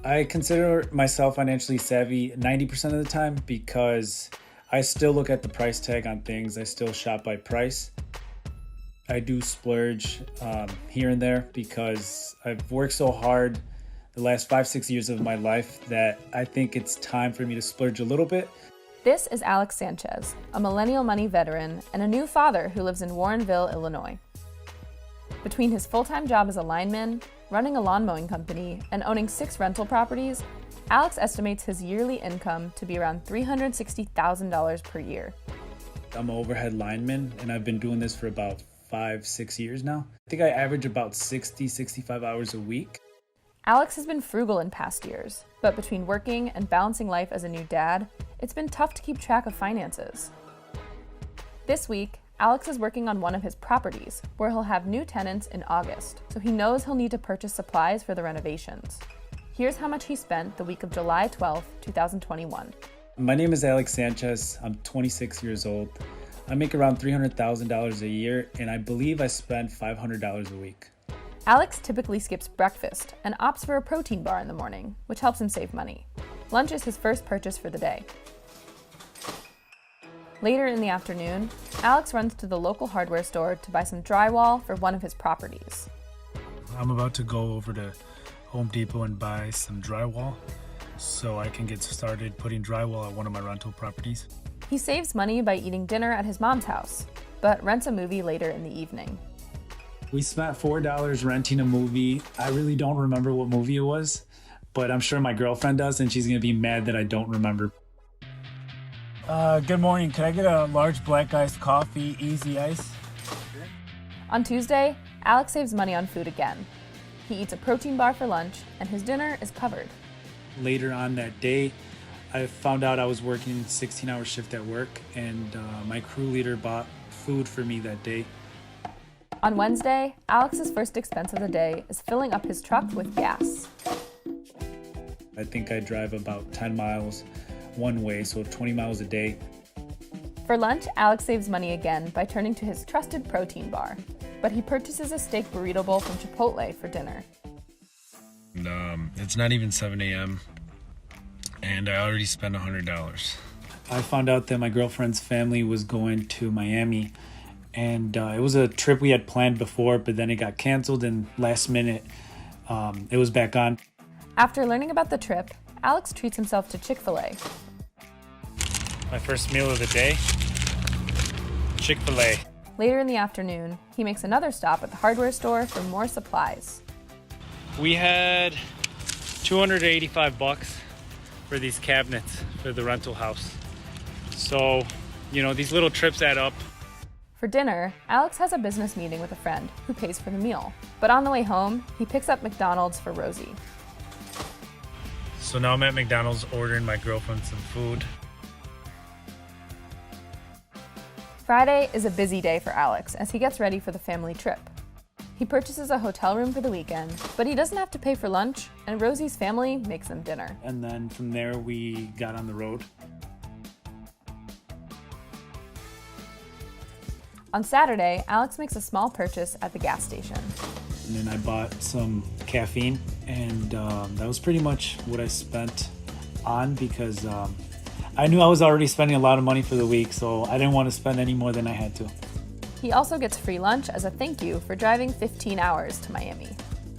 I consider myself financially savvy 90% of the time because I still look at the price tag on things. I still shop by price. I do splurge here and there because I've worked so hard the last 5-6 years of my life that I think it's time for me to splurge a little bit. This is Alex Sanchez, a millennial money veteran and a new father who lives in Warrenville, Illinois. Between his full-time job as a lineman, running a lawn mowing company, and owning 6 rental properties, Alex estimates his yearly income to be around $360,000 per year. I'm an overhead lineman, and I've been doing this for about 5-6 years now. I think I average about 60-65 hours a week. Alex has been frugal in past years, but between working and balancing life as a new dad, it's been tough to keep track of finances. This week, Alex is working on one of his properties, where he'll have new tenants in August, so he knows he'll need to purchase supplies for the renovations. Here's how much he spent the week of July 12, 2021. My name is Alex Sanchez. I'm 26 years old. I make around $300,000 a year, and I believe I spend $500 a week. Alex typically skips breakfast and opts for a protein bar in the morning, which helps him save money. Lunch is his first purchase for the day. Later in the afternoon, Alex runs to the local hardware store to buy some drywall for one of his properties. I'm about to go over to Home Depot and buy some drywall so I can get started putting drywall at one of my rental properties. He saves money by eating dinner at his mom's house, but rents a movie later in the evening. We spent $4 renting a movie. I really don't remember what movie it was, but I'm sure my girlfriend does, and she's gonna be mad that I don't remember. Good morning. Can I get a large black iced coffee, easy ice? On Tuesday, Alex saves money on food again. He eats a protein bar for lunch, and his dinner is covered. Later on that day, I found out I was working a 16-hour shift at work, and my crew leader bought food for me that day. On Wednesday, Alex's first expense of the day is filling up his truck with gas. I think I drive about 10 miles one way, so 20 miles a day. For lunch, Alex saves money again by turning to his trusted protein bar, but he purchases a steak burrito bowl from Chipotle for dinner. It's not even 7 a.m. and I already spent $100. I found out that my girlfriend's family was going to Miami, and it was a trip we had planned before, but then it got canceled, and last minute it was back on. After learning about the trip, Alex treats himself to Chick-fil-A. My first meal of the day, Chick-fil-A. Later in the afternoon, he makes another stop at the hardware store for more supplies. We had $285 for these cabinets for the rental house. So, these little trips add up. For dinner, Alex has a business meeting with a friend who pays for the meal. But on the way home, he picks up McDonald's for Rosie. So now I'm at McDonald's ordering my girlfriend some food. Friday is a busy day for Alex as he gets ready for the family trip. He purchases a hotel room for the weekend, but he doesn't have to pay for lunch, and Rosie's family makes them dinner. And then from there, we got on the road. On Saturday, Alex makes a small purchase at the gas station. And then I bought some caffeine, and that was pretty much what I spent on because I knew I was already spending a lot of money for the week, so I didn't want to spend any more than I had to. He also gets free lunch as a thank you for driving 15 hours to Miami.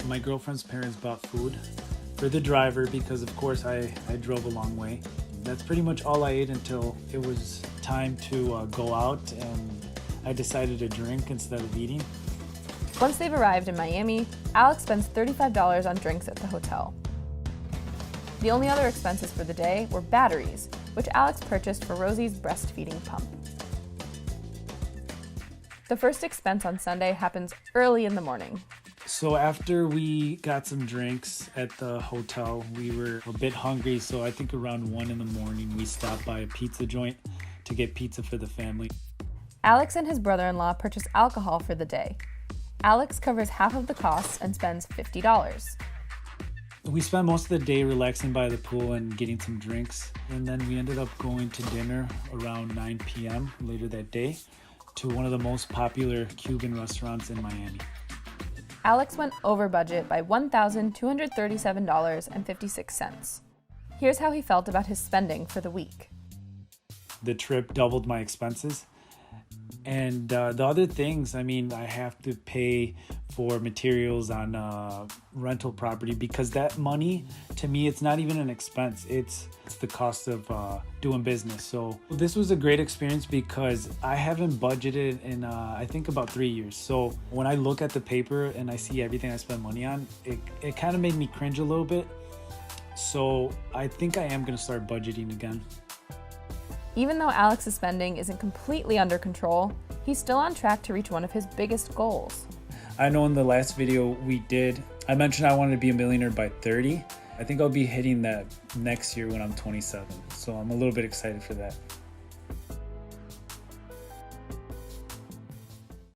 My girlfriend's parents bought food for the driver because, of course, I drove a long way. That's pretty much all I ate until it was time to go out, and I decided to drink instead of eating. Once they've arrived in Miami, Alex spends $35 on drinks at the hotel. The only other expenses for the day were batteries, which Alex purchased for Rosie's breastfeeding pump. The first expense on Sunday happens early in the morning. So after we got some drinks at the hotel, we were a bit hungry, so I think around 1 in the morning we stopped by a pizza joint to get pizza for the family. Alex and his brother-in-law purchase alcohol for the day. Alex covers half of the costs and spends $50. We spent most of the day relaxing by the pool and getting some drinks, and then we ended up going to dinner around 9 p.m. later that day to one of the most popular Cuban restaurants in Miami. Alex went over budget by $1,237.56. Here's how he felt about his spending for the week. The trip doubled my expenses. And the other things, I have to pay for materials on rental property because that money, to me, it's not even an expense. It's the cost of doing business. So this was a great experience because I haven't budgeted in, I think, about 3 years. So when I look at the paper and I see everything I spend money on, it kind of made me cringe a little bit. So I think I am going to start budgeting again. Even though Alex's spending isn't completely under control, he's still on track to reach one of his biggest goals. I know in the last video I mentioned I wanted to be a millionaire by 30. I think I'll be hitting that next year when I'm 27. So I'm a little bit excited for that.